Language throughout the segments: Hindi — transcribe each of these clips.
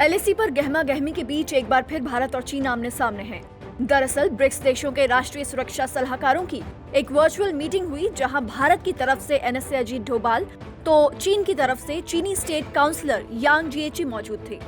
एलएसी पर गहमा गहमी के बीच एक बार फिर भारत और चीन आमने सामने हैं। दरअसल ब्रिक्स देशों के राष्ट्रीय सुरक्षा सलाहकारों की एक वर्चुअल मीटिंग हुई, जहां भारत की तरफ से एनएसए अजीत डोभाल तो चीन की तरफ से चीनी स्टेट काउंसलर यांग जिएची मौजूद थे।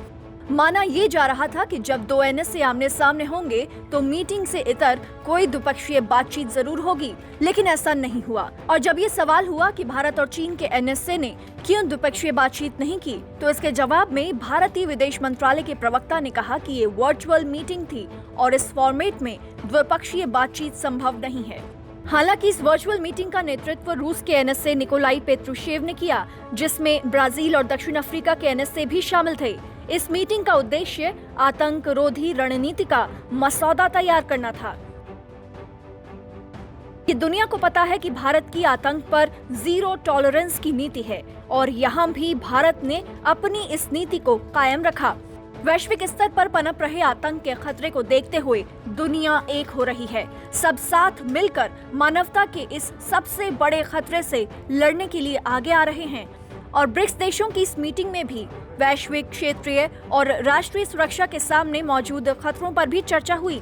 माना ये जा रहा था कि जब दो एनएसए आमने सामने होंगे तो मीटिंग से इतर कोई द्विपक्षीय बातचीत जरूर होगी, लेकिन ऐसा नहीं हुआ। और जब ये सवाल हुआ कि भारत और चीन के एनएसए ने क्यों द्विपक्षीय बातचीत नहीं की, तो इसके जवाब में भारतीय विदेश मंत्रालय के प्रवक्ता ने कहा कि ये वर्चुअल मीटिंग थी और इस फॉर्मेट में द्विपक्षीय बातचीत संभव नहीं है। हालांकि इस वर्चुअल मीटिंग का नेतृत्व रूस के एनएसए निकोलाई पेत्रुशेव ने किया, जिसमें ब्राजील और दक्षिण अफ्रीका के एनएसए भी शामिल थे। इस मीटिंग का उद्देश्य आतंकरोधी रणनीति का मसौदा तैयार करना था। ये दुनिया को पता है कि भारत की आतंक पर जीरो टॉलरेंस की नीति है और यहाँ भी भारत ने अपनी इस नीति को कायम रखा। वैश्विक स्तर पर पनप रहे आतंक के खतरे को देखते हुए दुनिया एक हो रही है। सब साथ मिलकर मानवता के इस सबसे बड़े खतरे से लड़ने के लिए आगे आ रहे हैं। और ब्रिक्स देशों की इस मीटिंग में भी वैश्विक, क्षेत्रीय और राष्ट्रीय सुरक्षा के सामने मौजूद खतरों पर भी चर्चा हुई।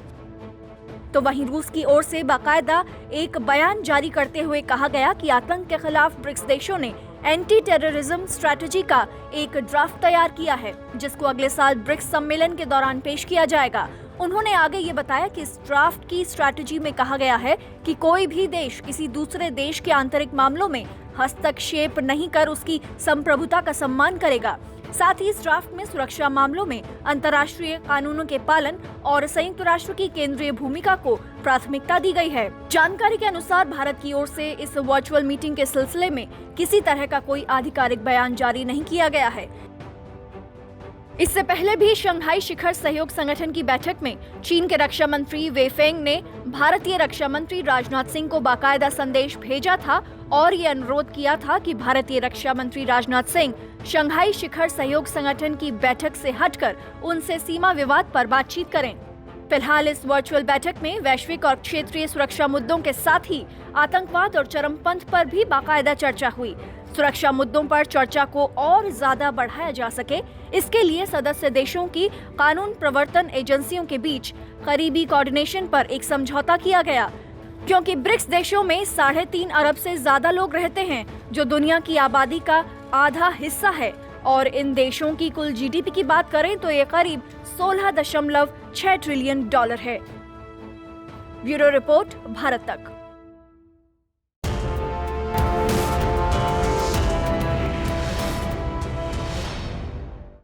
तो वहीं रूस की ओर से बाकायदा एक बयान जारी करते हुए कहा गया कि आतंक के खिलाफ ब्रिक्स देशों ने एंटी टेररिज्म स्ट्रैटेजी का एक ड्राफ्ट तैयार किया है, जिसको अगले साल ब्रिक्स सम्मेलन के दौरान पेश किया जाएगा। उन्होंने आगे ये बताया कि इस ड्राफ्ट की स्ट्रैटेजी में कहा गया है कि कोई भी देश किसी दूसरे देश के आंतरिक मामलों में हस्तक्षेप नहीं कर उसकी संप्रभुता का सम्मान करेगा। साथ ही इस ड्राफ्ट में सुरक्षा मामलों में अंतर्राष्ट्रीय कानूनों के पालन और संयुक्त राष्ट्र की केंद्रीय भूमिका को प्राथमिकता दी गई है। जानकारी के अनुसार भारत की ओर से इस वर्चुअल मीटिंग के सिलसिले में किसी तरह का कोई आधिकारिक बयान जारी नहीं किया गया है। इससे पहले भी शंघाई शिखर सहयोग संगठन की बैठक में चीन के रक्षा मंत्री वे फेंग ने भारतीय रक्षा मंत्री राजनाथ सिंह को बाकायदा संदेश भेजा था और ये अनुरोध किया था कि भारतीय रक्षा मंत्री राजनाथ सिंह शंघाई शिखर सहयोग संगठन की बैठक से हटकर उनसे सीमा विवाद पर बातचीत करें। फिलहाल इस वर्चुअल बैठक में वैश्विक और क्षेत्रीय सुरक्षा मुद्दों के साथ ही आतंकवाद और चरमपंथ पर भी बाकायदा चर्चा हुई। सुरक्षा मुद्दों पर चर्चा को और ज्यादा बढ़ाया जा सके, इसके लिए सदस्य देशों की कानून प्रवर्तन एजेंसियों के बीच करीबी कोऑर्डिनेशन पर एक समझौता किया गया। क्योंकि ब्रिक्स देशों में 3.5 अरब से ज्यादा लोग रहते हैं, जो दुनिया की आबादी का आधा हिस्सा है, और इन देशों की कुल जीडीपी की बात करें तो ये करीब $16.6 ट्रिलियन है। ब्यूरो रिपोर्ट, भारत तक।